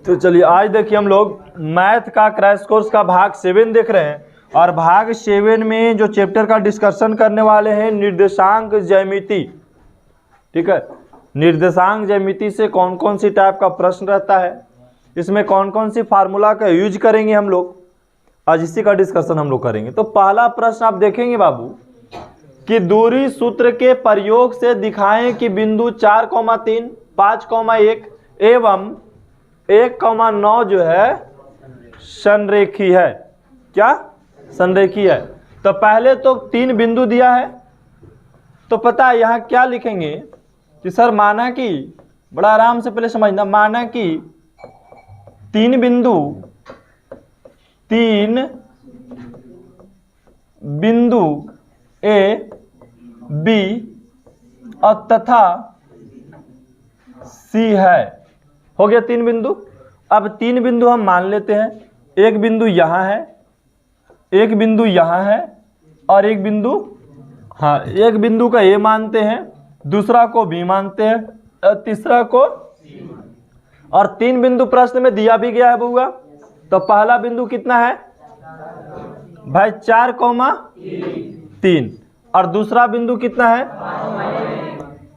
तो चलिए आज देखिए हम लोग मैथ का क्रैश कोर्स का भाग 7 देख रहे हैं और भाग 7 में जो चैप्टर का डिस्कशन करने वाले हैं निर्देशांक ज्यामिति। ठीक है, निर्देशांक ज्यामिति से कौन कौन सी टाइप का प्रश्न रहता है, इसमें कौन कौन सी फार्मूला का यूज करेंगे हम लोग, आज इसी का डिस्कशन हम लोग करेंगे। तो पहला प्रश्न आप देखेंगे बाबू कि दूरी सूत्र के प्रयोग से दिखाएं कि बिंदु 4,3, 5,1 एवं 1,9 जो है संरेखी है। क्या संरेखी है? तो पहले तो 3 बिंदु दिया है, तो पता है यहाँ क्या लिखेंगे कि सर माना कि, बड़ा आराम से पहले समझना, माना कि 3 बिंदु ए बी और तथा सी है। हो गया 3 बिंदु। अब 3 बिंदु हम मान लेते हैं, एक बिंदु यहाँ है, एक बिंदु यहाँ है और एक बिंदु, हाँ एक बिंदु का ए मानते हैं, दूसरा को बी मानते हैं और तीसरा को, और 3 बिंदु प्रश्न में दिया भी गया है बुआ। तो पहला बिंदु कितना है भाई 4,3 और दूसरा बिंदु कितना है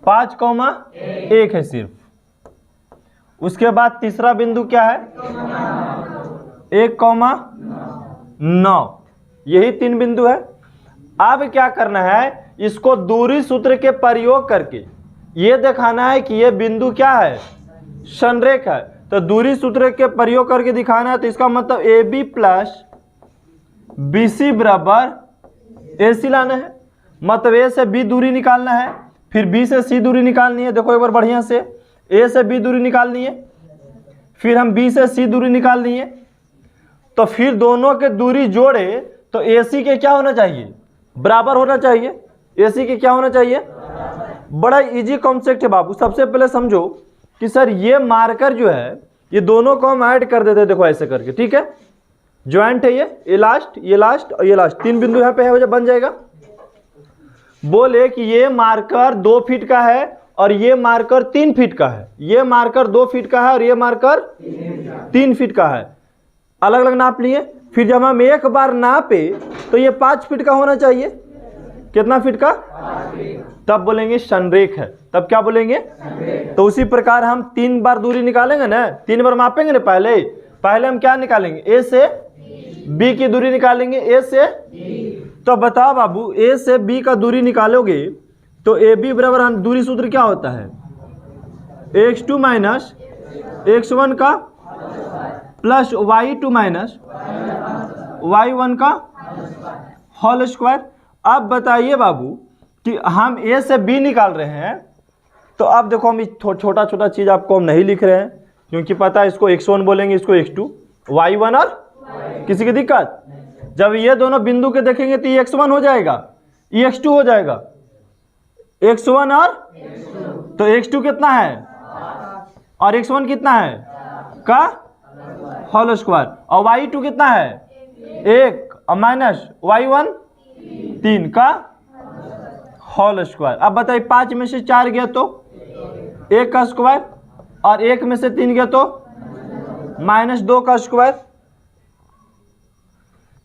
5,1 है सिर्फ। उसके बाद तीसरा बिंदु क्या है 1,9। यही 3 बिंदु है। अब क्या करना है, इसको दूरी सूत्र के प्रयोग करके ये दिखाना है कि ये बिंदु क्या है संरेख है। तो दूरी सूत्र के प्रयोग करके दिखाना है, तो इसका मतलब A B plus B C बराबर ए सी लाना है। मतलब ए से बी दूरी निकालना है, फिर बी से सी दूरी निकालनी है। देखो एक बार बढ़िया से, ए से बी दूरी निकालनी है, फिर हम बी से सी दूरी निकालनी है। तो फिर दोनों के दूरी जोड़े तो ए सी के क्या होना चाहिए, बराबर होना चाहिए। ए सी के क्या होना चाहिए, बड़ा इजी कॉन्सेप्ट है बाबू। सबसे पहले समझो कि सर ये मार्कर जो है ये दोनों को हम ऐड कर देते हैं, देखो ऐसे करके, ठीक है, ज्वाइंट है ये लास्ट, ये लास्ट और ये लास्ट, 3 बिंदु यहाँ पे है, बन जाएगा। बोले कि ये मार्कर 2 फीट का है और ये मार्कर 3 फीट का है, ये मार्कर 2 फीट का है और ये मार्कर 3 फीट का है। अलग अलग नाप लिए, फिर जब हम एक बार नापे तो ये 5 फीट का होना चाहिए। कितना फीट का, तब बोलेंगे संरेख है। तब क्या बोलेंगे, तो उसी प्रकार हम 3 बार दूरी निकालेंगे ना, 3 बार मापेंगे ना। पहले हम क्या निकालेंगे, ए से बी की दूरी निकालेंगे, ए से। तो बताओ बाबू, ए से बी का दूरी निकालोगे तो ए बी बराबर हम दूरी सूत्र क्या होता है x2 माइनस x1 का प्लस y2 माइनस y1 का होल स्क्वायर। अब बताइए बाबू कि हम ए से बी निकाल रहे हैं, तो अब देखो हम छोटा छोटा चीज आपको हम नहीं लिख रहे हैं, क्योंकि पता है इसको x1 बोलेंगे, इसको x2, y1 और किसी की दिक्कत। जब ये दोनों बिंदु के देखेंगे तो ये x1 हो जाएगा, ये x2 हो जाएगा, x1 और तो x2 कितना है और x1 कितना है का होल स्क्वायर, और y2 कितना है 1 और माइनस y1 3 का होल स्क्वायर। अब बताइए 5 में से 4 गया तो 1 का स्क्वायर और 1 में से 3 गया तो -2 का स्क्वायर।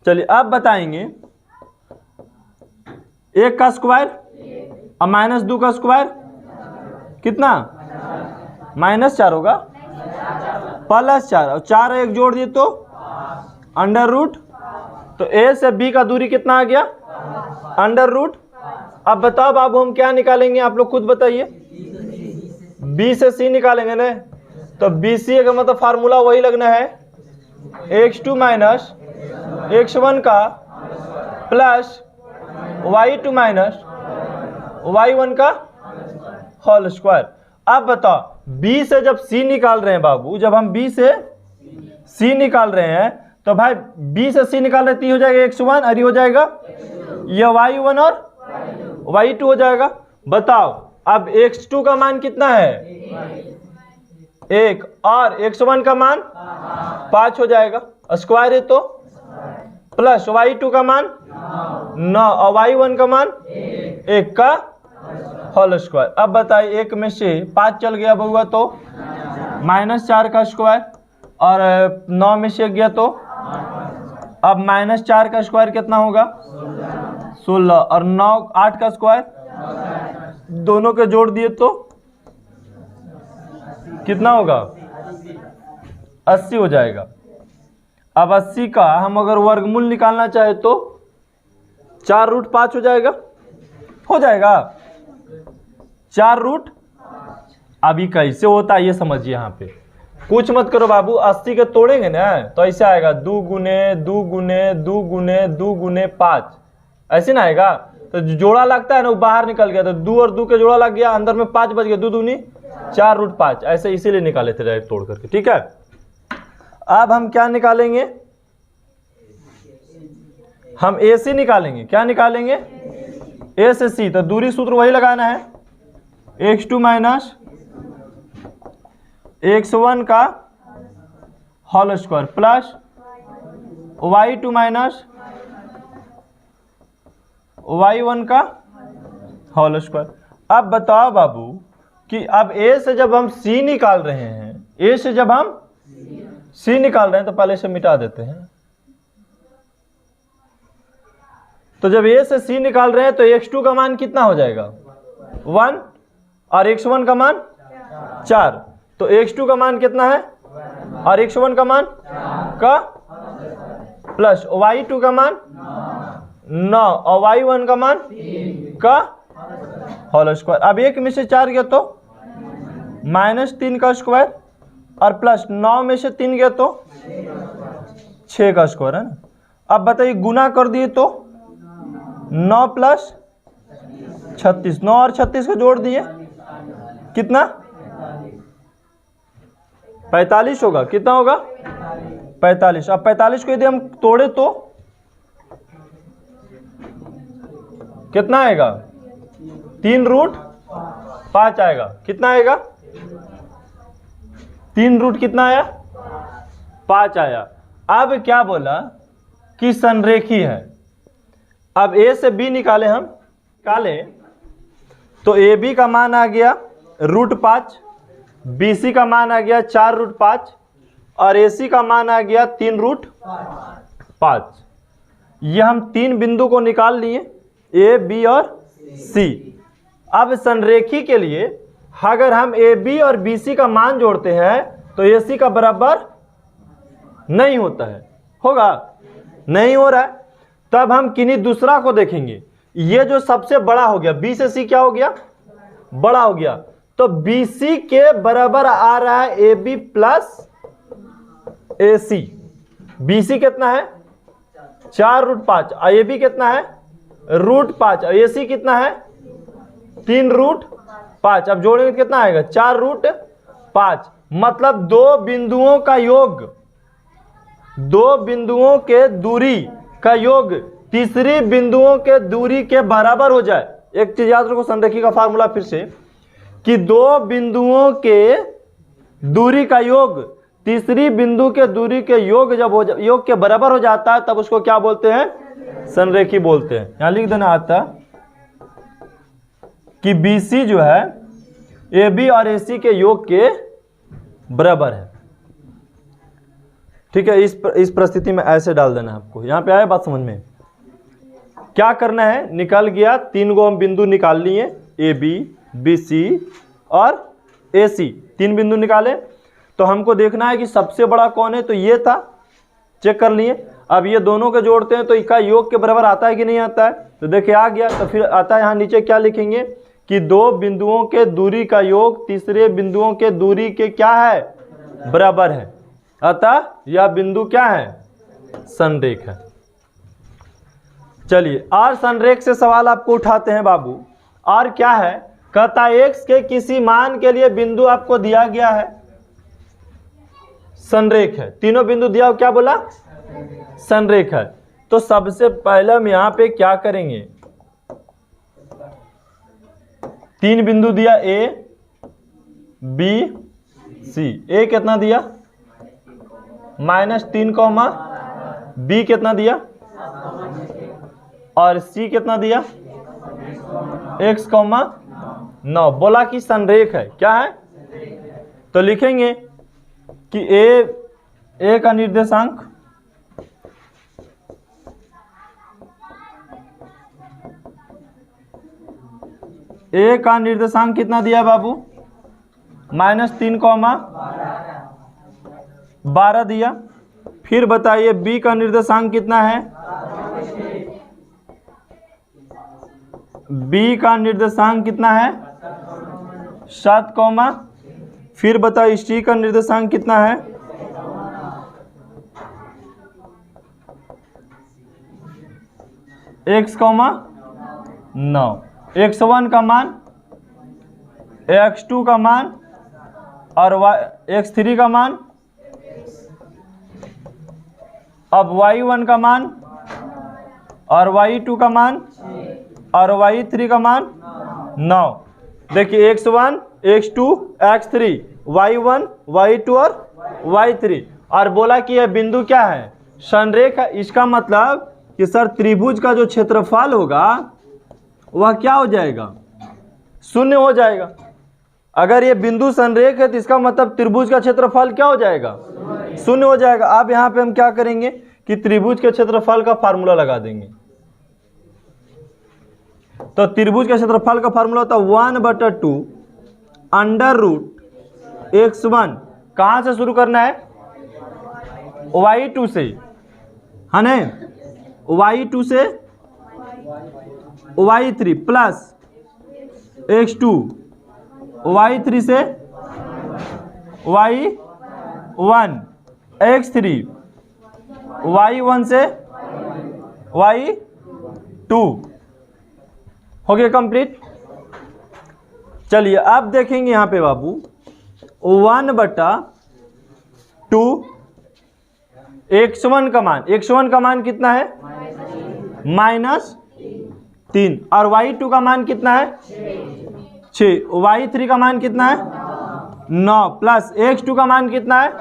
चलिए अब बताएंगे 1 का स्क्वायर और -2 का स्क्वायर कितना, -4 होगा, +4 और 4 1 जोड़ दिए तो अंडर रूट। तो ए से बी का दूरी कितना आ गया, अंडर रूट। अब बताओ बाबू हम क्या निकालेंगे, आप लोग खुद बताइए। बी से सी निकालेंगे ना, तो बी सी का मतलब फार्मूला वही लगना है, x2 माइनस x1 का प्लस y2 माइनस y1 का होल स्क्वायर। अब बताओ b से जब c निकाल रहे हैं बाबू, जब हम b से c निकाल रहे हैं तो भाई b से c निकाल रहे हैं, हो जाएगा x1 और ये हो जाएगा ये y1 और y2 हो जाएगा। बताओ अब x2 का मान कितना है 1 और x1 का मान 5 हो जाएगा, स्क्वायर है तो, प्लस y2 का मान 9 और y1 का मान 1 का होल स्क्वायर। अब बताइए 1 में से 5 चल गया बउआ तो -4 का स्क्वायर, और 9 में से 1 गया तो अब -4 का स्क्वायर कितना होगा 16 और 9 8 का स्क्वायर दोनों के जोड़ दिए तो कितना होगा 80 हो जाएगा। अब 80 का हम अगर वर्गमूल निकालना चाहे तो 4√5 हो जाएगा 4 अभी कैसे होता है ये समझिए। यहाँ पे कुछ मत करो बाबू, 80 के तोड़ेंगे ना तो ऐसे आएगा 2 गुने 2 गुने 2 गुने 2 गुने 5, ऐसे ना आएगा। तो जोड़ा लगता है ना वो बाहर निकल गया, तो 2 और 2 के जोड़ा लग गया, अंदर में 5 बच गया, 2 दूनी 4√5, ऐसे इसीलिए निकाले थे डायरेक्ट तोड़ करके। ठीक है, अब हम क्या निकालेंगे, हम AC निकालेंगे। क्या निकालेंगे A से C, तो दूरी सूत्र वही लगाना है x2 माइनस x1 का whole square plus y2 minus y1 का होल स्क्वायर। अब बताओ बाबू कि अब A से जब हम C निकाल रहे हैं, A से जब हम C निकाल रहे हैं तो पहले से मिटा देते हैं। तो जब A से C निकाल रहे हैं तो x2 का मान कितना हो जाएगा 1 और x1 का मान 4, तो x2 का मान कितना है और x1 का मान का प्लस y2 का मान 9 और y1 का मान का होल स्क्वायर। अब 1 में से 4 गया तो -3 का स्क्वायर और प्लस 9 में से 3 गया तो 6 का स्क्वायर है ना। अब बताइए गुना कर दिए तो 9 प्लस 36, 9 और 36 को जोड़ दिए कितना 45 होगा। कितना होगा 45। अब 45 को यदि हम तोड़े तो कितना आएगा 3√5 आएगा। कितना आएगा 3 कितना आया 5 आया। अब क्या बोला कि संरेखी है। अब A से B निकाले, हम निकाले तो AB का मान आ गया √5, BC का मान आ गया 4√5 और AC का मान आ गया 3√5। ये हम 3 बिंदु को निकाल लिए A, B और C। अब संरेखी के लिए अगर हम AB और BC का मान जोड़ते हैं तो AC का बराबर नहीं होता है, होगा नहीं हो रहा है। तब हम किन्हीं दूसरा को देखेंगे। ये जो सबसे बड़ा हो गया B से C क्या हो गया बड़ा हो गया, तो BC के बराबर आ रहा है AB प्लस AC। BC कितना है 4√5 और AB कितना है √5 और AC कितना है 3√5। अब जोड़ेंगे तो कितना आएगा 4√5। मतलब दो बिंदुओं का योग, दो बिंदुओं के दूरी का योग तीसरी बिंदुओं के दूरी के बराबर हो जाए। एक चीज याद रखो, संरेखी का फार्मूला फिर से, कि दो बिंदुओं के दूरी का योग तीसरी बिंदु के दूरी के योग जब योग के बराबर हो जाता है तब उसको क्या बोलते हैं संरेखी बोलते हैं। यहां लिख देना आता कि BC जो है AB और AC के योग के बराबर है। ठीक है, इस परिस्थिति में ऐसे डाल देना है आपको। यहां पे आया बात समझ में। क्या करना है, निकल गया 3 गो हम बिंदु निकाल लिए AB, BC और AC। 3 बिंदु निकाले तो हमको देखना है कि सबसे बड़ा कौन है, तो ये था, चेक कर लिए। अब ये दोनों के जोड़ते हैं तो इसका योग के बराबर आता है कि नहीं आता है, तो देखिए आ गया। तो फिर आता है यहाँ नीचे क्या लिखेंगे कि दो बिंदुओं के दूरी का योग तीसरे बिंदुओं के दूरी के क्या है बराबर है, अतः यह बिंदु क्या है संरेख है। चलिए और संरेख से सवाल आपको उठाते हैं बाबू। और क्या है, कहता x के किसी मान के लिए बिंदु आपको दिया गया है, संरेख है। तीनों बिंदु दिया, क्या बोला संरेख है। तो सबसे पहले हम यहां पे क्या करेंगे, 3 बिंदु दिया A, B, C। A कितना दिया -3, B कितना दिया और C कितना दिया x, 9। बोला कि संरेख है, क्या है, तो लिखेंगे कि ए का निर्देशांक ए का निर्देशांक कितना दिया है बाबू? -3,12 दिया। फिर बताइए बी का निर्देशांक कितना है? बी का निर्देशांक कितना है? 7, फिर बताइए सी का निर्देशांक कितना है? x, 9। x1 का मान, x2 का मान और x3 का मान। अब y1 का मान और y2 का मान और y3 का मान 9। देखिए x1, x2, x3, y1, y2 और y3, और बोला कि यह बिंदु क्या है? संरेख है। इसका मतलब कि सर त्रिभुज का जो क्षेत्रफल होगा वह क्या हो जाएगा? 0 हो जाएगा। अगर ये बिंदु संरेख है तो इसका मतलब त्रिभुज का क्षेत्रफल क्या हो जाएगा? 0 हो जाएगा। अब यहाँ पे हम क्या करेंगे कि त्रिभुज के क्षेत्रफल का फार्मूला लगा देंगे। तो त्रिभुज के क्षेत्रफल का फार्मूला होता है 1/2 √x1। कहाँ से शुरू करना है? y2 से, है ना? y2 से y3 प्लस x2, y3 से y1, x3, y1 से y2। हो गया कंप्लीट। चलिए अब देखेंगे यहाँ पे बाबू 1/2 x1 का मान। x1 का मान कितना है? -3। और y2 का मान कितना है? 6। y3 का मान कितना है? 9 प्लस x2 का मान कितना है?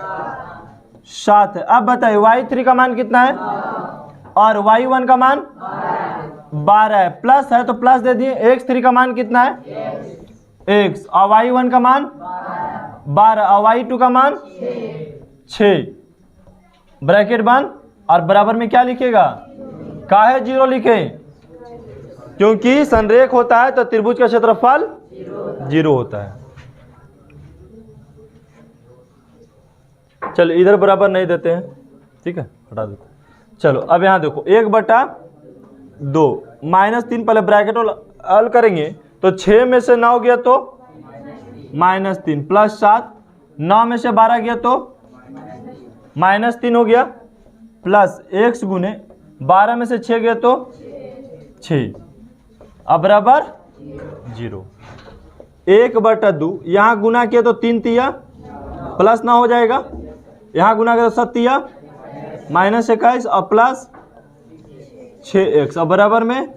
7 है। अब बताइए y3 का मान कितना है? और y1 का मान 12 है। प्लस है तो प्लस दे दिए। x3 का मान कितना है? x। और y1 का मान 12 और y2 का मान 6। ब्रैकेट बंद और बराबर में क्या लिखेगा? काहे 0 लिखे? क्योंकि संरेख होता है तो त्रिभुज का क्षेत्रफल 0 होता है। चलो इधर बराबर नहीं देते हैं, ठीक है, हटा देते हैं। चलो अब यहाँ देखो 1/2 -3, पहले ब्रैकेट हल करेंगे तो 6 में से 9 गया तो -3 प्लस 7, 9 में से 12 गया तो -3 हो गया, प्लस x गुने 12 में से 6 गया तो 6, अब बराबर 0। 1/2 यहाँ गुना किया तो 3 तिया प्लस 9 हो जाएगा, यहाँ गुना किया तो 7 तिया -21 और प्लस 6x, अब बराबर में।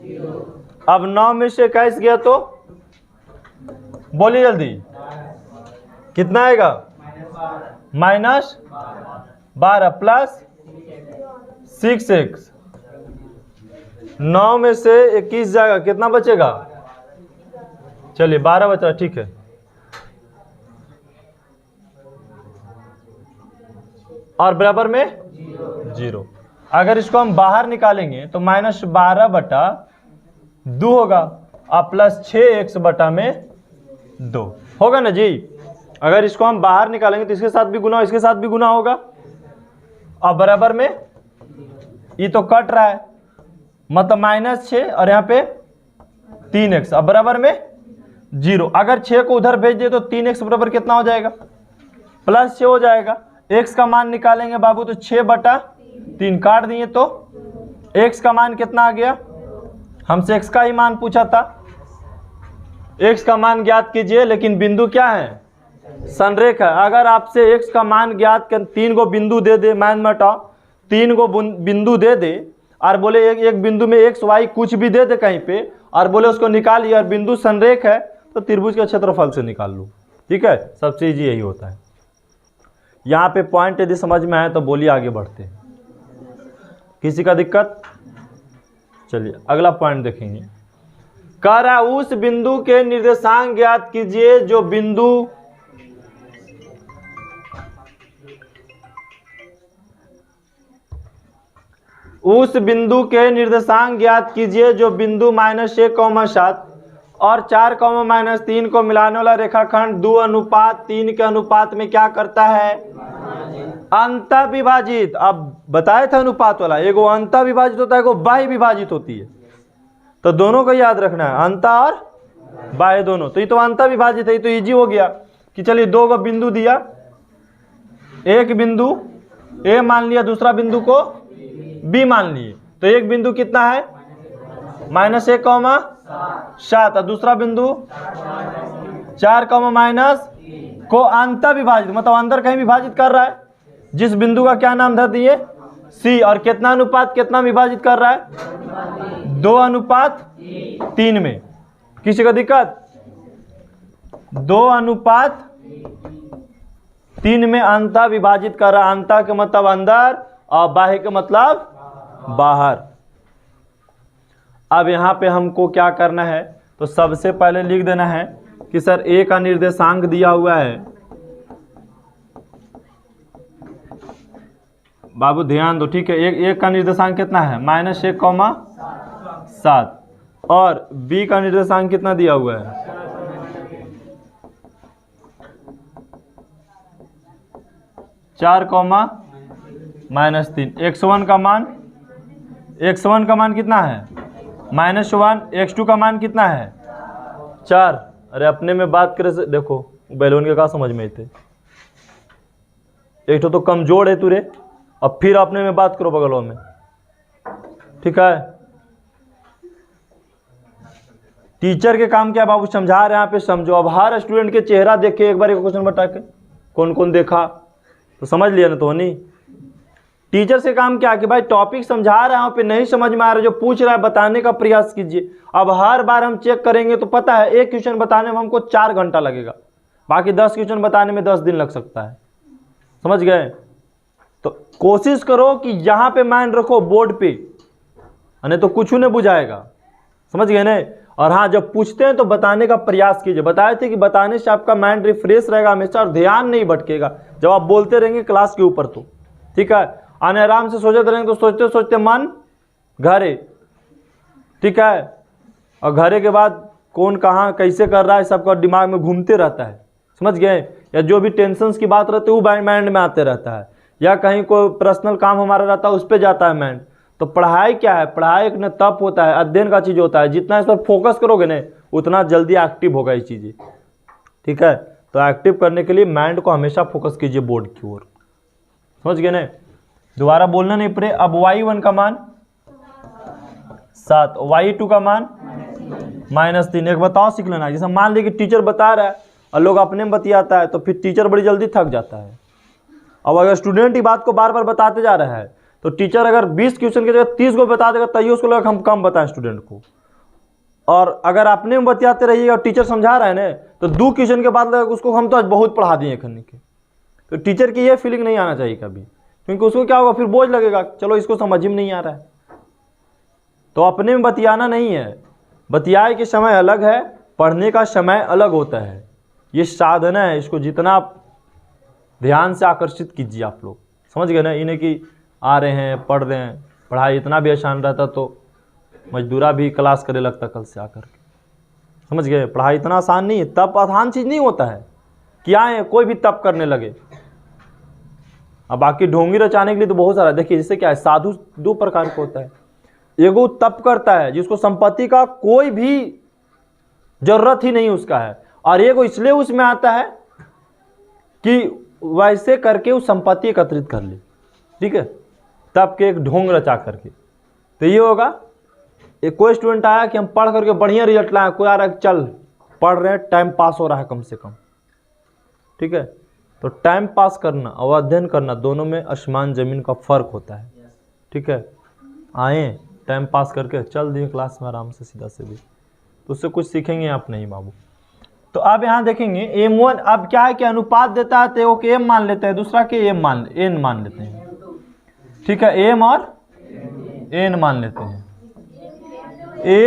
अब 9 में से 21 गया तो बोलिए जल्दी कितना आएगा? -12 प्लस 6x। 9 में से 21 जाएगा, कितना बचेगा? चलिए 12 बचा, ठीक है। और बराबर में 0। अगर इसको हम बाहर निकालेंगे तो -12/2 होगा और प्लस 6x/2 होगा ना जी। अगर इसको हम बाहर निकालेंगे तो इसके साथ भी गुना, इसके साथ भी गुना होगा और बराबर में ये तो कट रहा है, मतलब -6 और यहाँ पे 3x, अब बराबर में 0। अगर 6 को उधर भेज दिए तो 3x बराबर कितना हो जाएगा? +6 हो जाएगा। x का मान निकालेंगे बाबू तो 6/3 काट दिए तो x का मान कितना आ गया? हमसे x का ही मान पूछा था। x का मान ज्ञात कीजिए, लेकिन बिंदु क्या है? संरेख है। अगर आपसे x का मान ज्ञात कर 3 गो बिंदु दे दे, मान मटाओ 3 गो बिंदु दे दे और बोले एक बिंदु में x y कुछ भी दे दे कहीं पे और बोले उसको निकालिए और बिंदु संरेख है तो त्रिभुज के क्षेत्रफल से निकाल लो, ठीक है। सबसे इजी यही होता है। यहाँ पे पॉइंट यदि समझ में आए तो बोलिए, आगे बढ़ते हैं। किसी का दिक्कत? चलिए अगला पॉइंट देखेंगे। कह रहा है उस बिंदु के निर्देशांक ज्ञात कीजिए जो बिंदु उस बिंदु के निर्देशांक ज्ञात कीजिए जो बिंदु -1,7 और 4,-3 को मिलाने वाला रेखाखंड 2:3 के अनुपात में क्या करता है? अंतः विभाजित। अब बताए थे अनुपात वाला, एगो अंतः विभाजित होता है, एगो बाह्य विभाजित होती है, तो दोनों को याद रखना है, अंतः और बाह्य दोनों। तो ये तो अंतः विभाजित है, ये तो इजी हो गया कि चलिए दो को बिंदु दिया, एक बिंदु ए मान लिया, दूसरा बिंदु को बी मान लिए, तो एक बिंदु कितना है? -1,7 और दूसरा बिंदु 4, को अंतः विभाजित, मतलब अंदर कहीं विभाजित कर रहा है, जिस बिंदु का क्या नाम धर दिए? सी। और कितना अनुपात कितना विभाजित कर रहा है? 2:3 में। किसी को दिक्कत? 2:3 में अंतः विभाजित कर रहा है। अंतः के मतलब अंदर और बाह्य के मतलब बाहर। अब यहां पे हमको क्या करना है? तो सबसे पहले लिख देना है कि सर ए का निर्देशांक दिया हुआ है, बाबू ध्यान दो, ठीक है। एक का निर्देशांक कितना है? -1,7 और बी का निर्देशांक कितना दिया हुआ है? 4,-3। x1 का मान कितना है? -1। x2 का मान कितना है? 4। अरे अपने में बात करे से देखो, बैलून के का समझ में थे, एक तो कमजोर है तुरे, अब फिर अपने में बात करो बगलों में, ठीक है। टीचर के काम क्या बाबू? समझा रहे हैं यहाँ पे, समझो। अब हर स्टूडेंट के चेहरा देख के एक बार एक क्वेश्चन बता के कौन कौन देखा तो समझ लिया ना। तो नहीं, टीचर से काम क्या कि भाई टॉपिक समझा रहा हूँ पे नहीं समझ में आ रहा, जो पूछ रहा है बताने का प्रयास कीजिए। अब हर बार हम चेक करेंगे तो पता है एक क्वेश्चन बताने में हमको 4 घंटा लगेगा, बाकी 10 क्वेश्चन बताने में 10 दिन लग सकता है, समझ गए। तो कोशिश करो कि यहाँ पे माइंड रखो बोर्ड पे, नहीं तो कुछ नहीं बुझाएगा, समझ गए ना। और हाँ, जब पूछते हैं तो बताने का प्रयास कीजिए। बताए थे कि बताने से आपका माइंड रिफ्रेश रहेगा हमेशा और ध्यान नहीं भटकेगा जब आप बोलते रहेंगे क्लास के ऊपर, तो ठीक है। आने आराम से सोचते रहेंगे तो सोचते सोचते मन घरे, ठीक है। और घरे के बाद कौन कहाँ कैसे कर रहा है सबका दिमाग में घूमते रहता है, समझ गए। या जो भी टेंशन की बात रहती है वो माइंड में आते रहता है, या कहीं कोई पर्सनल काम हमारा रहता है उस पर जाता है माइंड। तो पढ़ाई क्या है? पढ़ाई एक न तप होता है, अध्ययन का चीज़ होता है। जितना इस पर फोकस करोगे ना उतना जल्दी एक्टिव होगा ये चीज़ें, ठीक है। तो एक्टिव करने के लिए माइंड को हमेशा फोकस कीजिए बोर्ड की ओर, समझ गए ना। दोबारा बोलना नहीं पड़े। अब y1 का मान 7, y2 का मान -3। एक बताओ सीख लेना। जैसे मान लीजिए कि टीचर बता रहा है और लोग अपने में बतियाता है तो फिर टीचर बड़ी जल्दी थक जाता है। अब अगर स्टूडेंट ही बात को बार बार बताते जा रहा है तो टीचर अगर 20 क्वेश्चन की जगह 30 को बता देगा तैयो उसको लगेगा हम कम बताएं स्टूडेंट को। और अगर अपने में बतियाते रहिए और टीचर समझा रहा है ना तो 2 क्वेश्चन के बाद लगेगा उसको हम तो आज बहुत पढ़ा दिए करने के। तो टीचर की ये फीलिंग नहीं आना चाहिए कभी, क्योंकि उसको क्या होगा फिर बोझ लगेगा, चलो इसको समझ में नहीं आ रहा है। तो अपने में बतियाना नहीं है, बतियाए के समय अलग है, पढ़ने का समय अलग होता है। ये साधना है, इसको जितना आप ध्यान से आकर्षित कीजिए आप लोग, समझ गए ना। इन्हें कि आ रहे हैं पढ़ रहे हैं, पढ़ाई इतना भी आसान रहता तो मजदूरा भी क्लास करे लगता कल से आकर के, समझ गए। पढ़ाई इतना आसान नहीं है, तप आसान चीज़ नहीं होता है कि आए कोई भी तप करने लगे। अब बाकी ढोंगी रचाने के लिए तो बहुत सारा, देखिए जैसे क्या है, साधु 2 प्रकार का होता है। एगो तप करता है जिसको संपत्ति का कोई भी जरूरत ही नहीं उसका है, और एगो इसलिए उसमें आता है कि वैसे करके उस संपत्ति एकत्रित कर ले, ठीक है, तप के एक ढोंग रचा करके। तो ये होगा, एक कोई स्टूडेंट आया कि हम पढ़ करके बढ़िया रिजल्ट लाए, कोई आ रहा है चल पढ़ रहे हैं टाइम पास हो रहा है कम से कम, ठीक है। तो टाइम पास करना और अध्ययन करना दोनों में आसमान जमीन का फर्क होता है, ठीक है। आए टाइम पास करके चल दिए क्लास में आराम से सीधा से भी, तो उससे कुछ सीखेंगे आप नहीं बाबू। तो अब यहाँ देखेंगे m1 अब क्या है कि अनुपात देता है तो एक m मान लेते हैं, दूसरा के n मान लेते हैं, ठीक है। m और n मान लेते हैं,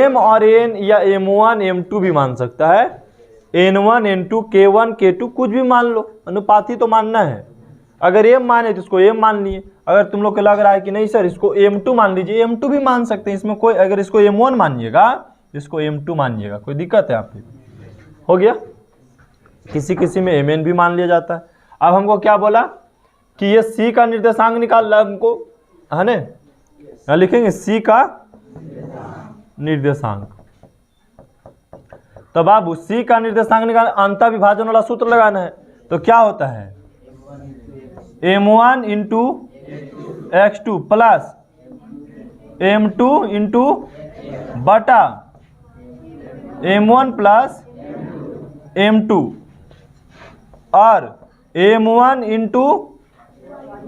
m और n या m1 m2 भी मान सकता है, n1 n2 k1 k2 कुछ भी मान लो, अनुपात ही तो मानना है। अगर m माने तो इसको m मान लिए, अगर तुम लोग को लग रहा है कि नहीं सर इसको m2 मान लीजिए, m2 भी मान सकते हैं, इसमें कोई, अगर इसको m1 मानिएगा इसको m2 मानिएगा, कोई दिक्कत है यहाँ पे? हो गया। किसी किसी में mn भी मान लिया जाता है। अब हमको क्या बोला कि ये c का निर्देशांक निकालना है हमको, है ना? यहाँ लिखेंगे c का निर्देशांक। तब अब c का निर्देशांक निकाल, अंतर विभाजन वाला सूत्र लगाना है। तो क्या होता है m1 into x2 plus m2 into बटा m1 प्लस m2 और m1 इंटू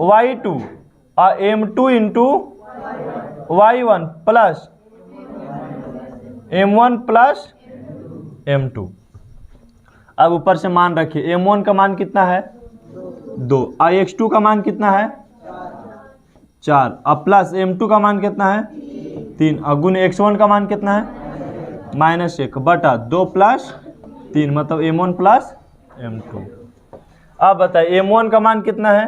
y2 और m2 into y1 plus m1 plus m2। अब ऊपर से मान रखिए, m1 का मान कितना है 2 और x2 का मान कितना है 4 और प्लस m2 का मान कितना है 3 और गुण x1 का मान कितना है -1 बटा 2 प्लस 3 मतलब m1 प्लस m2। अब बताइए m1 का मान कितना है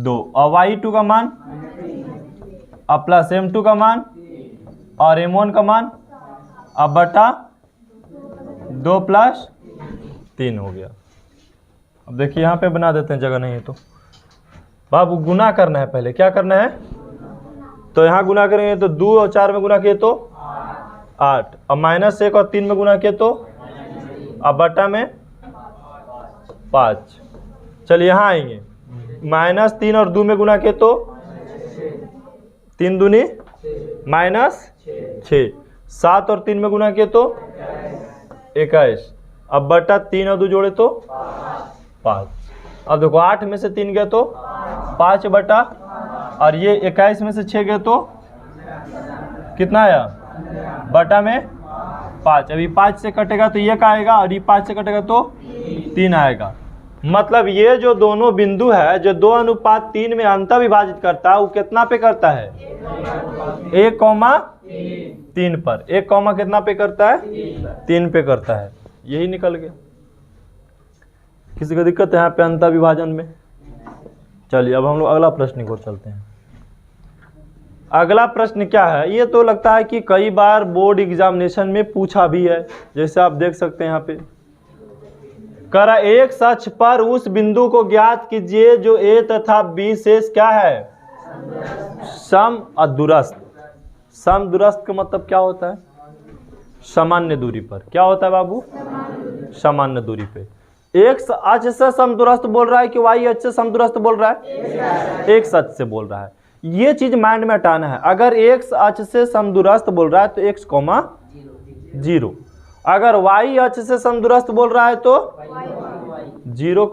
2 और y2 का मान और प्लस m2 का मान और m1 का मान अब बटा 2 प्लस 3 हो गया। अब देखिए यहाँ पे बना देते हैं, जगह नहीं है तो बाबू गुना करना है, पहले क्या करना है तो यहाँ गुना करेंगे तो 2 और 4 में गुना किए तो 8 और -1 और 3 में गुना किए तो अब बटा में 5। चलिए यहाँ आएंगे -3 और 2 में गुना किए तो 3 दूनी -6, 7 और 3 में गुना किए तो 21 अब बटा 3 और 2 जोड़े तो 5। अब देखो 8 में से 3 गए तो 5 बटा और ये 21 में से 6 गए तो कितना आया बटा में 5। अभी 5 से कटेगा तो ये का आएगा और ये 5 से कटेगा तो 3 आएगा। मतलब ये जो दोनों बिंदु है जो 2:3 में अंतर विभाजित करता है वो कितना पे करता है 1,3 पर। 1, कितना पे करता है 3 पे करता है। यही निकल गया। किसी को दिक्कत है यहाँ पे अंतर विभाजन में? चलिए अब हम लोग अगला प्रश्न की ओर चलते हैं। अगला प्रश्न क्या है, ये तो लगता है कि कई बार बोर्ड एग्जामिनेशन में पूछा भी है, जैसे आप देख सकते हैं यहाँ पे करा एक अक्ष पर उस बिंदु को ज्ञात कीजिए जो ए तथा बी शेष क्या है सम अदूरस्थ। सम दूरस्थ का मतलब क्या होता है सामान्य दूरी पर। क्या होता है बाबू सामान्य दूरी पे। एक अक्ष से समदूरस्थ बोल रहा है कि वाई अक्ष से समदूरस्थ बोल रहा है एक अक्ष से बोल रहा है। ये चीज माइंड में हटाना है। अगर एक अक्ष से समदूरस्थ बोल रहा है तो x, 0। अगर y अक्ष से समदूरस्थ बोल रहा है तो 0,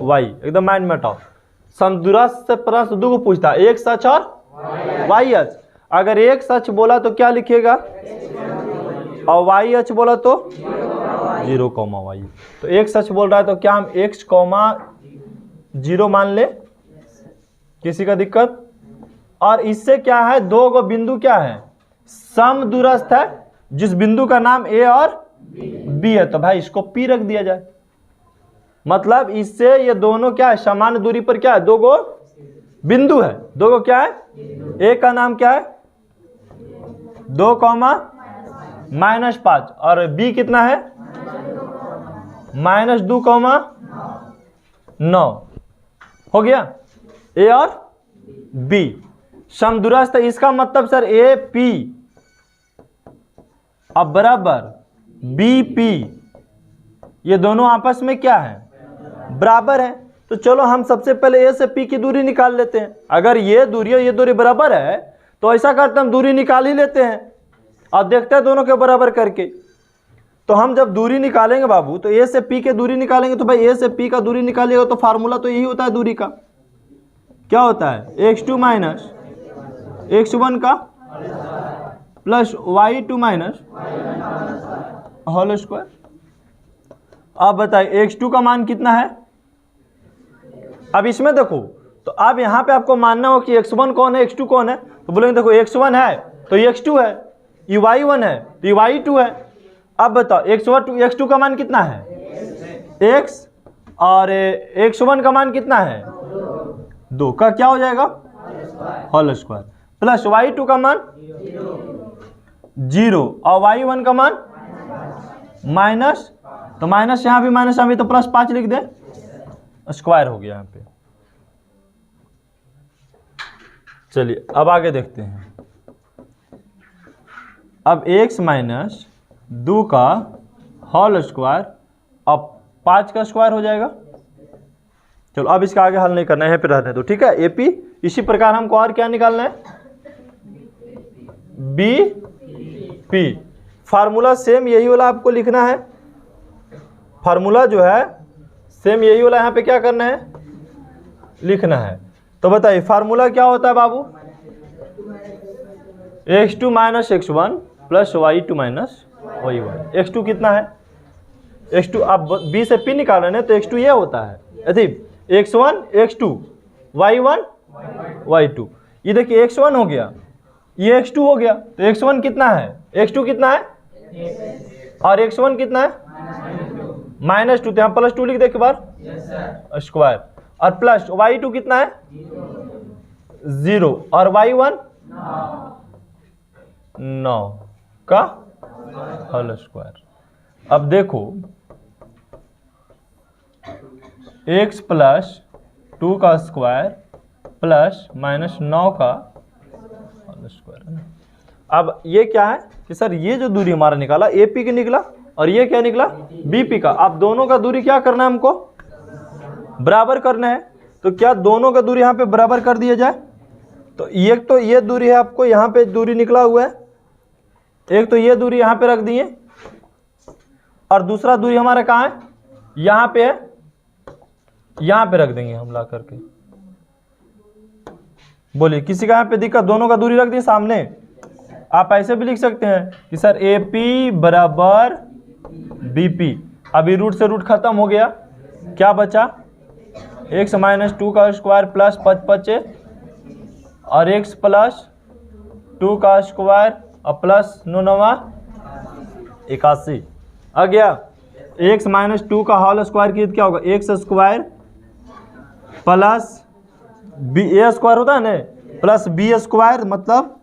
y। एकदम माइंड में हटाओ। समदूरस्थ से प्रश्न दो को पूछता है, एक अक्ष और y अक्ष। अगर एक अक्ष बोला तो क्या लिखिएगा और y अक्ष बोला तो 0, y। तो एक अक्ष बोल रहा है तो क्या हम x, 0 मान ले? किसी का दिक्कत? और इससे क्या है दो गो बिंदु क्या है समदूरस्थ है, जिस बिंदु का नाम a और b है। तो भाई इसको p रख दिया जाए। मतलब इससे ये दोनों क्या है समान दूरी पर क्या है दो गो बिंदु है। दो गो क्या है, a का नाम क्या है 2, -5 और b कितना है -2, 9 हो गया। ए और बी समदूरस्थ। इसका मतलब सर ए पी अब बराबर बी पी, ये दोनों आपस में क्या है बराबर है। तो चलो हम सबसे पहले ए से पी की दूरी निकाल लेते हैं। अगर ये दूरी और ये दूरी बराबर है तो ऐसा करते हम दूरी निकाल ही लेते हैं और देखते हैं दोनों के बराबर करके। तो हम जब दूरी निकालेंगे बाबू तो ए से पी के दूरी निकालेंगे तो भाई ए से पी का दूरी निकालिएगा तो फार्मूला तो यही होता है दूरी का। क्या होता है x2 माइनस x1 का plus y2 minus whole square. अब बताइए x2 का मान कितना है। अब इसमें देखो तो अब यहाँ पे आपको मानना हो कि x1 कौन है x2 कौन है। तो बोलेंगे देखो x1 है तो ये x2 है, ये y1 है तो ये y2 है। अब बताओ x2 का मान कितना है x और x1 का मान कितना है 2 का क्या हो जाएगा होल स्क्वायर, प्लस y2 का मान 0 और y1 का मान माइनस, तो माइनस यहाँ भी माइनस यहाँ भी, तो प्लस 5 लिख दे, स्क्वायर हो गया यहाँ पे। चलिए अब आगे देखते हैं। अब x माइनस 2 का होल स्क्वायर अब 5 का स्क्वायर हो जाएगा। चलो अब इसका आगे हल नहीं करना है, यहाँ पे रहने दो, ठीक है। एपी इसी प्रकार हमको और क्या निकालना है, बी पी। फार्मूला सेम यही वाला आपको लिखना है, फार्मूला जो है सेम यही वाला यहाँ पे क्या करना है, लिखना है। तो बताइए फार्मूला क्या होता है बाबू, x2 minus x1 plus y2 minus y1। x2 कितना है, x2 आप b से p निकाल रहे हैं तो x2 ये होता है, अरे x1 x2 y1 y2। ये देखिए x1 हो गया, ये x2 हो गया, तो x1 कितना है, x2 कितना है और x1 कितना है -2, तो यहाँ +2 लिख दे एक बार स्क्वायर, और प्लस y2 कितना है 0 और y1 9 का होल स्क्वायर। अब देखो x प्लस 2 का स्क्वायर प्लस -9 का होल स्क्वायर है ना। अब ये क्या है कि सर ये जो दूरी हमारा निकाला AP की निकला और ये क्या निकला BP का। अब दोनों का दूरी क्या करना है, हमको बराबर करना है। तो क्या दोनों का दूरी यहाँ पे बराबर कर दिया जाए, तो ये दूरी है, आपको यहाँ पे दूरी निकला हुआ है, एक तो ये दूरी यहाँ पे रख दिए और दूसरा दूरी हमारा कहाँ है, यहाँ पे है, यहाँ पे रख देंगे हम ला करके। बोलिए किसी का यहाँ पे दिक्कत, दोनों का दूरी रख दिए सामने। आप ऐसे भी लिख सकते हैं कि सर AP बराबर BP। अभी रूट से रूट खत्म हो गया, क्या बचा x माइनस 2 का स्क्वायर प्लस 5 और x प्लस 2 का स्क्वायर और प्लस 9 81 आ गया। x माइनस 2 का होल स्क्वायर की क्या होगा, x स्क्वायर प्लस बी ए स्क्वायर होता है ना, प्लस बी स्क्वायर मतलब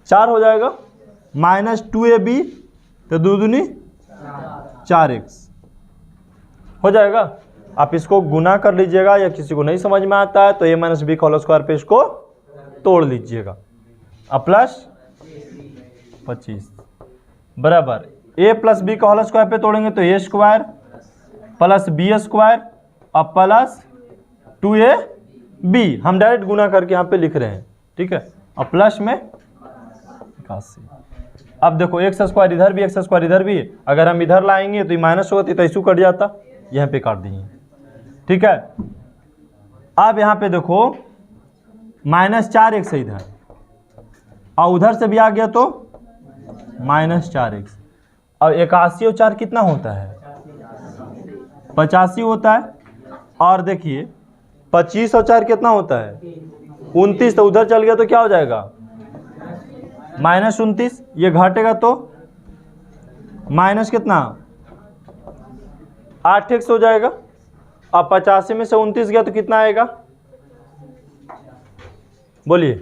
4 हो जाएगा, -2ab तो 2 दूनी 4x हो जाएगा। आप इसको गुना कर लीजिएगा, या किसी को नहीं समझ में आता है तो a माइनस बी का होल स्क्वायर पे इसको तोड़ लीजिएगा। अब प्लस 25 बराबर a प्लस बी का होल स्क्वायर पे तोड़ेंगे तो a square plus B square और प्लस 2ab। हम डायरेक्ट गुना करके यहाँ पे लिख रहे हैं, ठीक है। और प्लस में 81। अब देखो x स्क्वायर इधर भी, x स्क्वायर इधर भी, अगर हम इधर लाएंगे तो ये माइनस होती तो ऐसे कट जाता, यहाँ पे काट दिए, ठीक है। अब यहाँ पे देखो -4x इधर और उधर से भी आ गया तो -4x। अब 81 और 4 कितना होता है 85 होता है। और देखिए 25 और 4 कितना होता है 29, तो उधर चल गया तो क्या हो जाएगा -29। ये घटेगा तो माइनस कितना 8x हो जाएगा। अब 85 में से 29 गया तो कितना आएगा, बोलिए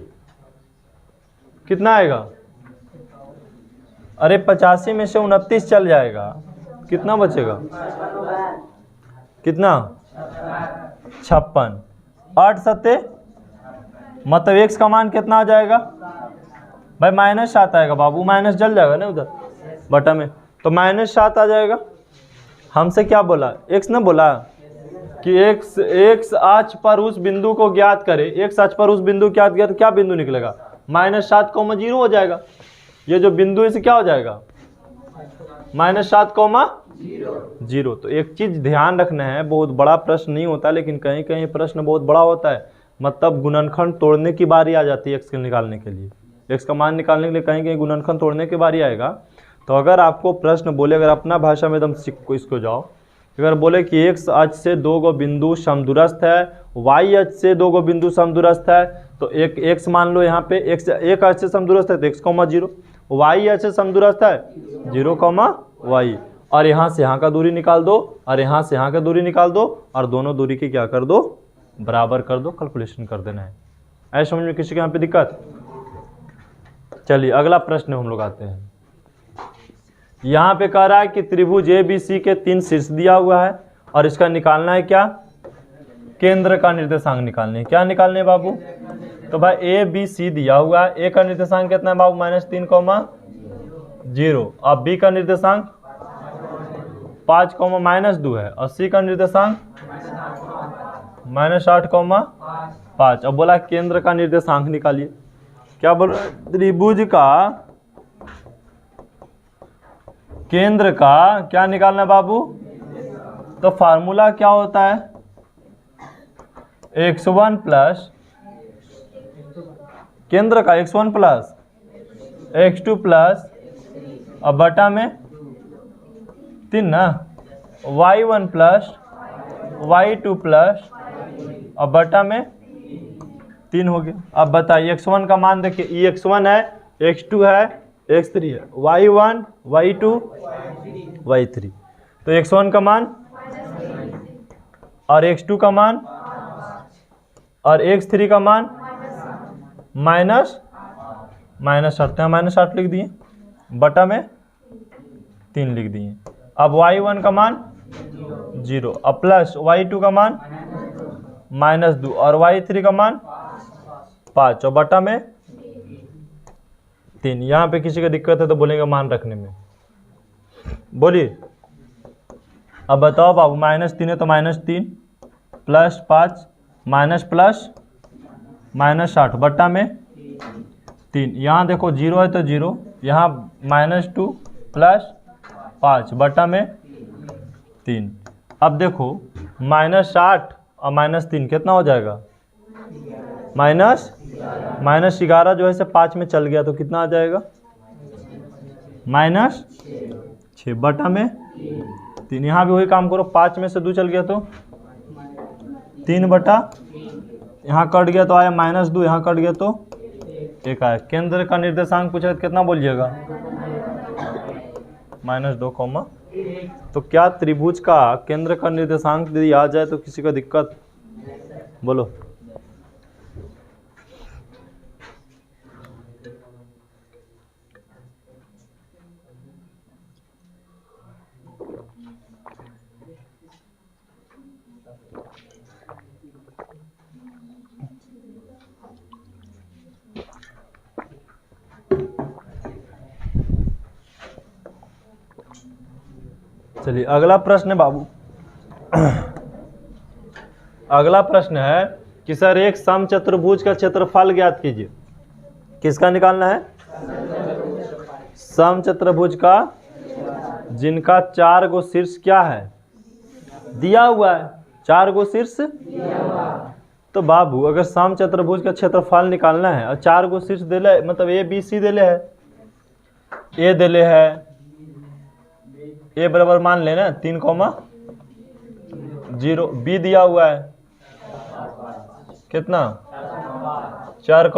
कितना आएगा। अरे 85 में से 29 चल जाएगा, कितना बचेगा, कितना 56। 8 सत्ते मतलब x का मान कितना आ जाएगा भाई, -7 आएगा बाबू, माइनस जल जाएगा ना उधर बटा में, तो -7 आ जाएगा। हमसे क्या बोला, x ने बोला कि x अक्ष पर उस बिंदु को ज्ञात करे, x अक्ष पर उस बिंदु को ज्ञात किया तो क्या बिंदु निकलेगा -7,0 हो जाएगा। ये जो बिंदु इसे क्या हो जाएगा -7,0। तो एक चीज ध्यान रखना है, बहुत बड़ा प्रश्न नहीं होता लेकिन कहीं कहीं प्रश्न बहुत बड़ा होता है, मतलब गुणनखंड तोड़ने की बारी आ जाती है x के निकालने के लिए, x का मान निकालने के लिए कहीं कहीं गुणनखंड तोड़ने की बारी आएगा। तो अगर आपको प्रश्न बोले, अगर अपना भाषा में एकदम इसको जाओ, अगर बोले कि x अक्ष से 2 गो बिंदु समदूरस्थ है, y अक्ष से 2 गो बिंदु समदूरस्थ है, तो एक x मान लो यहाँ पे x एक अक्ष से समदूरस्थ है तो x, 0, y अक्ष से समदूरस्थ है 0, y, और यहाँ से यहाँ का दूरी निकाल दो और यहाँ से यहाँ का दूरी निकाल दो और दोनों दूरी की क्या कर दो, बराबर कर दो, कैलकुलेशन कर देना है। ऐसे समझ में किसी के यहाँ पे दिक्कत? चलिए अगला प्रश्न हम लोग आते हैं। यहाँ पे कह रहा है कि त्रिभुज ABC के 3 शीर्ष दिया हुआ है और इसका निकालना है क्या, केंद्र का निर्देशांक निकालने है। क्या निकालने है बाबू? तो भाई ABC दिया हुआ है, A का निर्देशांक कितना है बाबू, -3,0 अब B का निर्देशांक 5,-2 है और C का निर्देशांक -8,5। अब बोला केंद्र का निर्देशांक निकालिए। क्या बोल रहा है? त्रिभुज का केंद्र का क्या निकालना है बाबू? तो फार्मूला क्या होता है, x1 प्लस केंद्र का x1 प्लस x2 प्लस अब बटा में 3 ना, y1 प्लस y2 प्लस अब बटा में 3 हो गया। अब बताइए x1 का मान देखिए, ये x1 है, x2 है, x3 है, y1 y2 y3। तो x1 का मान और x2 का मान और x3 का मान -8 लिख दिए, बटा में 3 लिख दिए। अब y1 का मान 0 अब प्लस y2 का मान -2 और y3 का मान 5 और बटा में 3। यहाँ पे किसी का दिक्कत है तो बोलेंगे मान रखने में, बोलिए। अब बताओ बाबू, -3 है तो -3 प्लस 5 माइनस प्लस -8 बट्टा में 3। यहाँ देखो 0 है तो 0, यहाँ -2 प्लस 5 बट्टा में 3। अब देखो -8 और -3 कितना हो जाएगा, -11 जो है से 5 में चल गया तो कितना आ जाएगा, -6 बटा में 3। यहाँ भी वही काम करो, 5 में से 2 चल गया तो 3 बटा, यहाँ कट गया तो आया -2, यहाँ कट गया तो 1 आया। केंद्र का निर्देशांक पूछा कितना बोलिएगा, -2, तो क्या त्रिभुज का केंद्र का निर्देशांक यदि आ जाए तो किसी का दिक्कत, बोलो। चलिए अगला प्रश्न है बाबू। अगला प्रश्न है कि सर एक समचतुर्भुज का क्षेत्रफल ज्ञात कीजिए। किसका निकालना है, समचतुर्भुज का जिनका 4 गो शीर्ष क्या है, दिया हुआ है, 4 गो शीर्ष। तो बाबू अगर समचतुर्भुज का क्षेत्रफल निकालना है और 4 गो शीर्ष देले, मतलब ए बी सी देले है, ए देले है, ए बराबर मान लेना 3,0, बी दिया हुआ है कितना 4,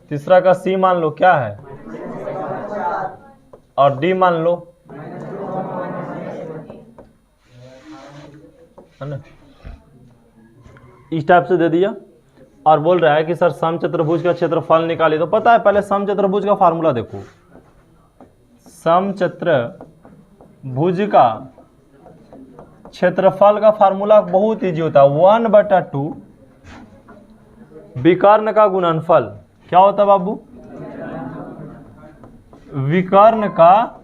तीसरा का सी मान लो क्या है, और डी मान लो, है ना, इस टाइप से दे दिया। और बोल रहा है कि सर समचतुर्भुज का क्षेत्रफल निकालिए। तो पता है पहले समचतुर्भुज का फार्मूला देखो, समचतुर्भुज का क्षेत्रफल का फार्मूला बहुत इजी होता है, 1/2 विकर्ण का गुणनफल। क्या होता है बाबू, विकर्ण का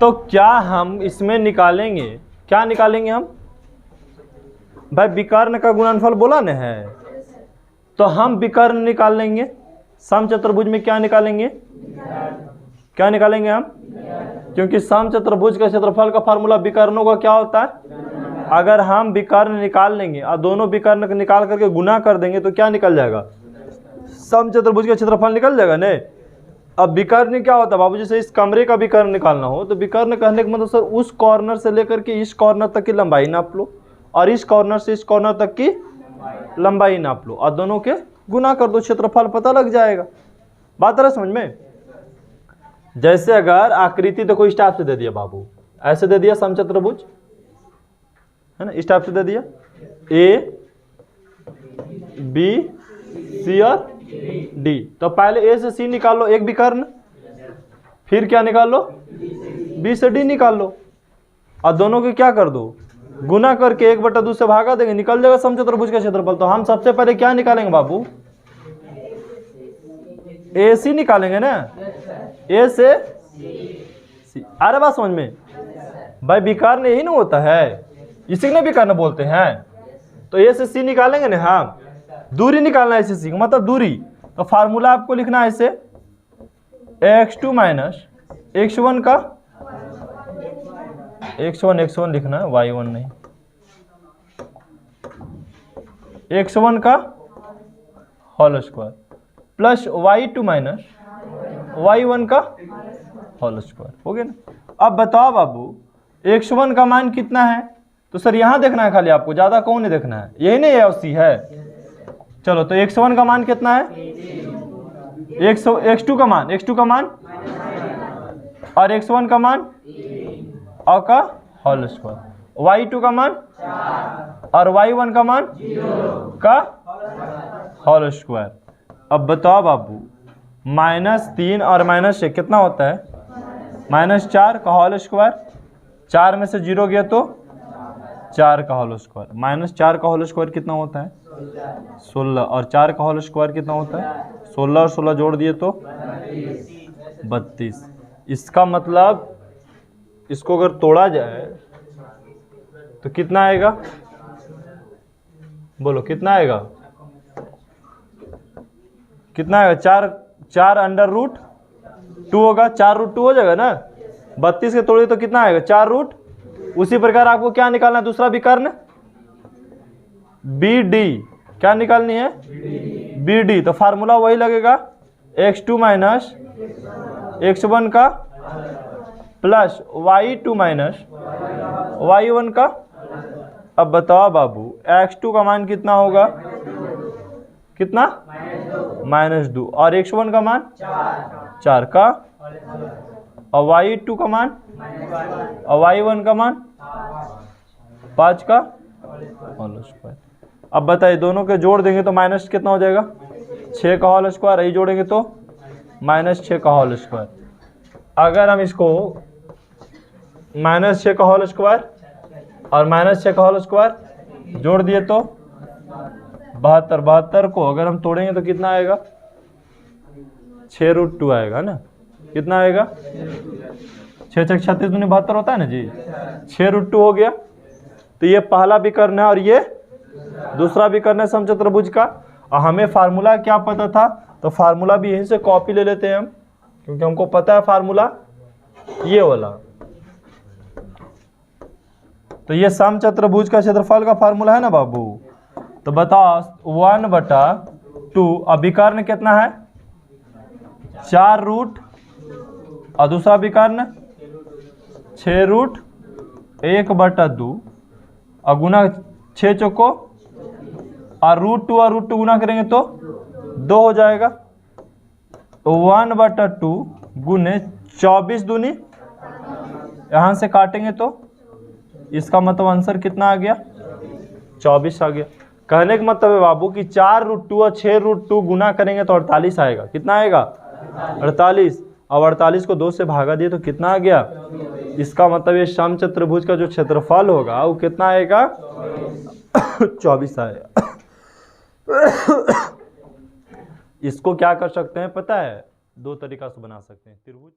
तो क्या हम इसमें निकालेंगे, क्या निकालेंगे हम भाई, विकर्ण का गुणनफल बोला न है, तो हम विकर्ण निकाल लेंगे। समचतुर्भुज में क्या निकालेंगे, क्या निकालेंगे हम, क्योंकि समचतुर्भुज का क्षेत्रफल का फार्मूला विकर्णों का क्या होता है, अगर हम विकर्ण निकाल लेंगे और दोनों विकर्ण निकाल करके गुना कर देंगे तो क्या निकल जाएगा, समचतुर्भुज का क्षेत्रफल निकल जाएगा नहीं। अब विकर्ण क्या होता है बाबू, जैसे इस कमरे का विकर्ण निकालना हो तो विकर्ण कहने का मतलब सर उस कॉर्नर से लेकर के इस कॉर्नर तक की लंबाई नाप लो और इस कॉर्नर से इस कॉर्नर तक की लंबाई नाप लो और दोनों के गुना कर दो, क्षेत्रफल पता लग जाएगा। बात आ रहा समझ में। जैसे अगर आकृति देखो इस टाइप से दे दिया बाबू, ऐसे दे दिया समचतुर्भुज, है ना, इस टाइप से दे दिया ए बी सी और डी। तो पहले ए से सी निकाल लो एक विकर्ण, फिर क्या निकाल लो, बी से डी निकाल लो, और दोनों के क्या कर दो, गुना करके 1/2 से भागा देंगे, निकल जाएगा समचतुर्भुज का क्षेत्रफल। तो हम सबसे पहले क्या निकालेंगे बाबू, ए सी निकालेंगे ना, ए से सी। अरे बात समझ में भाई, विकर्ण यही ना होता है, इसी ने विकर्ण बोलते हैं। तो ए से सी निकालेंगे ना हम, दूरी निकालना है, ए से सी मतलब दूरी। तो फार्मूला आपको लिखना है इसे x2 माइनस x1 का, x1 लिखना है, y1 नहीं, x1 का whole square plus y2 minus y1 का होल स्क्वायर। हो गया ना। अब बताओ बाबू x1 का मान कितना है, तो सर यहाँ देखना है खाली आपको, ज़्यादा कौन नहीं देखना है, यही नहीं है सी है। चलो तो x1 का मान कितना है, x2 का मान और x1 का मान और का होल स्क्वायर, y2 का मान और y1 का मान का होल स्क्वायर। अब बताओ बाबू -3 और -1 कितना होता है, -4 का होल स्क्वायर, 4 में से 0 गया तो 4 का होल स्क्वायर, -4 का होल स्क्वायर कितना होता है 16, और 4 का होल स्क्वायर कितना होता है 16 और 16 जोड़ दिए तो 32। इसका मतलब इसको अगर तोड़ा जाए तो कितना आएगा, बोलो कितना आएगा, कितना आएगा, 4 √2 होगा, 4 √2 हो जाएगा ना। 32 के तोड़िए तो कितना आएगा 4 √ उसी प्रकार आपको क्या निकालना है, दूसरा विकर्ण बी डी, क्या निकालनी है बी डी। तो फार्मूला वही लगेगा x2 माइनस x1 का प्लस y2 माइनस y1 का। अब बताओ बाबू x2 का मान कितना होगा, कितना -2, और x1 का मान 4 का, और y2 का मान और y1 का मान 5 का होल स्क्वायर। अब बताइए दोनों के जोड़ देंगे तो माइनस कितना हो जाएगा 6 का होल स्क्वायर, यही जोड़ेंगे तो -6 का होल स्क्वायर। अगर हम इसको -6 का होल स्क्वायर और -6 का होल स्क्वायर जोड़ दिए तो 72 को अगर हम तोड़ेंगे तो कितना आएगा 6 √2 आएगा ना, कितना आएगा 6 6 36 दूनी 72 होता है ना जी, 6 √2 हो गया। तो ये पहला विकर्ण है और ये दूसरा विकर्ण है समचतुर्भुज का। और हमें फार्मूला क्या पता था, तो फार्मूला भी यहीं से कॉपी ले लेते हैं हम, क्योंकि हमको पता है फार्मूला ये वाला। तो ये समचतुर्भुज का क्षेत्रफल का फार्मूला है ना बाबू। तो बताओ 1/2, अब विकर्ण कितना है 4 √ और दूसरा विकर्ण 6 √ 1/2 और गुना 6 चौको और √2 और √2 गुना करेंगे तो 2 हो जाएगा। तो 1/2 गुने 24 दूनी, यहाँ से काटेंगे तो इसका मतलब आंसर कितना आ गया 24 आ गया। कहने का मतलब है बाबू कि 4 √2 और 6 √2 गुना करेंगे तो 48 आएगा। कितना आएगा 48, अब 48 को 2 से भागा दिए तो कितना आ गया। इसका मतलब ये समचतुर्भुज का जो क्षेत्रफल होगा वो कितना आएगा 24 आएगा। इसको क्या कर सकते हैं पता है, 2 तरीका से बना सकते हैं त्रिभुज।